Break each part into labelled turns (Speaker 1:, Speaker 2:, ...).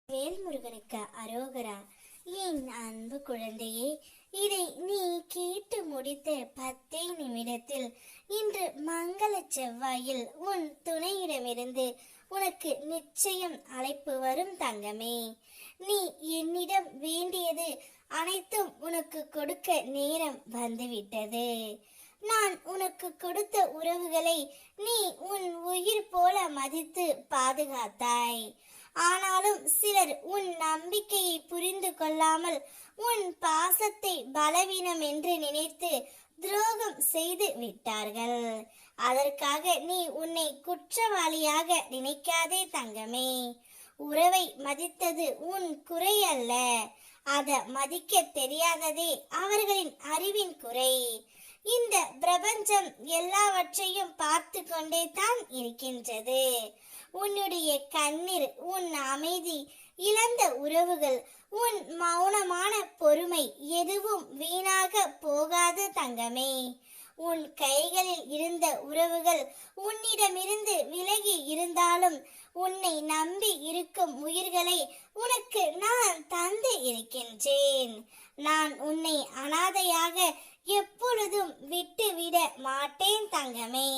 Speaker 1: வேல்முருகனுக்கு அரோகரா. என் அன்பு குழந்தையே, இதை நீ கேட்டு முடித்த 10 நிமிடத்தில் இன்று மங்கள செவ்வாயில் உன் துணையிடமிருந்து உனக்கு நிச்சயம் அழைப்பு வரும் தங்கமே. நீ என்னிடம் வேண்டியது அனைத்தும் உனக்கு கொடுக்க நேரம் வந்துவிட்டது. நான் உனக்கு கொடுத்த உறவுகளை நீ உன் உயிர் போல மதித்து பாதுகாத்தாய். ஆனாலும் சிலர் உன் நம்பிக்கையை புரிந்து கொள்ளாமல் உன் பாசத்தை பலவீனம் என்று நினைத்து துரோகம் செய்து விட்டார்கள். அதற்காக நீ உன்னை குற்றவாளியாக நினைக்காதே தங்கமே. உறவை மதித்தது உன் குறை அல்ல, அத மதிக்க தெரியாததே அவர்களின் அறிவின் குறை. இந்த பிரபஞ்சம் எல்லாவற்றையும் பார்த்து கொண்டே தான் இருக்கின்றது. உன்னுடைய கண்ணீர், உன் அமைதி, இழந்த உறவுகள், உன் மௌனமான பொறுமை எதுவும் வீணாக போகாது தங்கமே. உன் கைகளில் இருந்த உறவுகள் உன்னிடமிருந்து விலகி இருந்தாலும் உன்னை நம்பி இருக்கும் உயிர்களை உனக்கு நான் தந்து இருக்கின்றேன். நான் உன்னை அனாதையாக எப்பொழுதும் விட்டுவிட மாட்டேன் தங்கமே.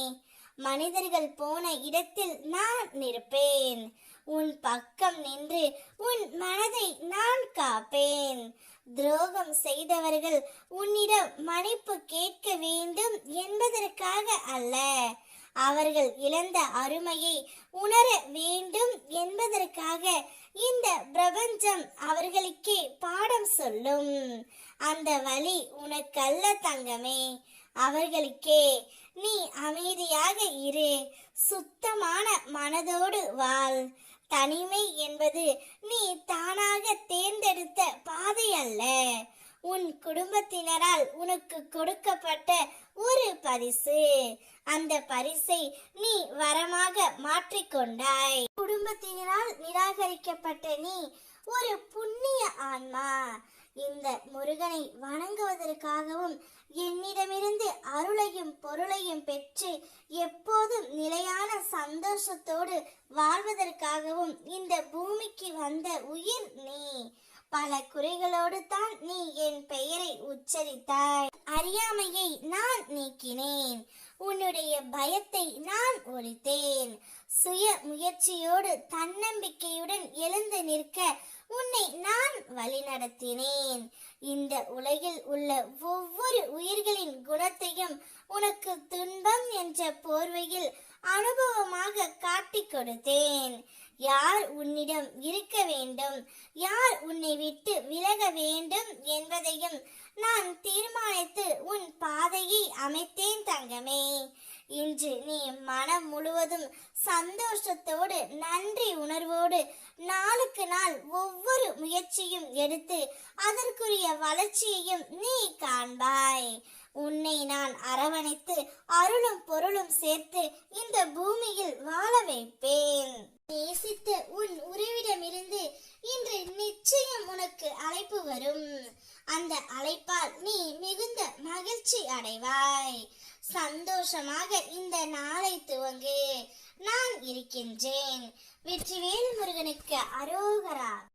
Speaker 1: மனிதர்கள் போன இடத்தில் நான் நிற்பேன். உன் பக்கம் நின்று உன் மனதை நான் காப்பேன். துரோகம் செய்தவர்கள் உன்னிடம் மன்னிப்பு கேட்க வேண்டும் என்பதற்காக அல்ல, அவர்கள் இழந்த அருமையை உணர வேண்டும் என்பதற்காக இந்த பிரபஞ்சம் அவர்களுக்கே பாடம் சொல்லும். அந்த வழி உனக்கல்ல தங்கமே, அவர்களுக்கே. நீ அமைதியாக இரு, சுத்தமான மனதோடு வாழ். தனிமை என்பது நீ தானாக தேர்ந்தெடுத்த பாதை அல்ல, உன் குடும்பத்தினரால் உனக்கு கொடுக்கப்பட்ட ஒரு பரிசு. அந்த பரிசை நீ வரமாக மாற்றிக்கொண்டாய். குடும்பத்தினரால் நிராகரிக்கப்பட்ட நீ ஒரு புண்ணிய ஆன்மா. இந்த முருகனை வணங்குவதற்காகவும் என்னிடமிருந்து அருளையும் பொருளையும் பெற்று எப்போதும் நிலையான சந்தோஷத்தோடு வாழ்வதற்காகவும் இந்த பூமிக்கு வந்த உயிர் நீ. பல குறைகளோடு தான் நீ என் பெயரை உச்சரித்தாய். அறியாமையை நான் நீக்கினேன், உன்னுடைய பயத்தை நான் ஒழித்தேன். சுய முயற்சியோடு தன்னம்பிக்கையுடன் எழுந்து நிற்க உன்னை நான் வழிநடத்தினேன். இந்த உலகில் உள்ள ஒவ்வொரு உயிர்களின் குணத்தையும் உனக்கு துன்பம் என்ற போர்வையில் அனுபவமாக காட்டிக் கொடுத்தேன். யார் உன்னிடம் இருக்க வேண்டும், யார் உன்னை விட்டு விலக வேண்டும் என்பதையும் நான் தீர்மானித்து உன் பாதையை அமைத்தேன் தங்கமே. இன்று நீ மனம் முழுவதும் சந்தோஷத்தோடு நன்றி உணர்வோடு நாளுக்கு நாள் ஒவ்வொரு முயற்சியும் எடுத்து அதற்குரிய வளர்ச்சியையும் நீ காண்பாய். உன்னை நான் அரவணைத்து அருளும் பொருளும் சேர்த்து இந்த பூமியில் வாழ வைப்பேன். நேசித்த உன் உறவிடமிருந்து இன்று நிச்சயம் உனக்கு அழைப்பு வரும். அந்த அழைப்பால் நீ மிகுந்த மகிழ்ச்சி அடைவாய். சந்தோஷமாக இந்த நாளை துவங்கு. நான் இருக்கின்றேன். வெற்றிவேல் முருகனுக்கு அரோகரா.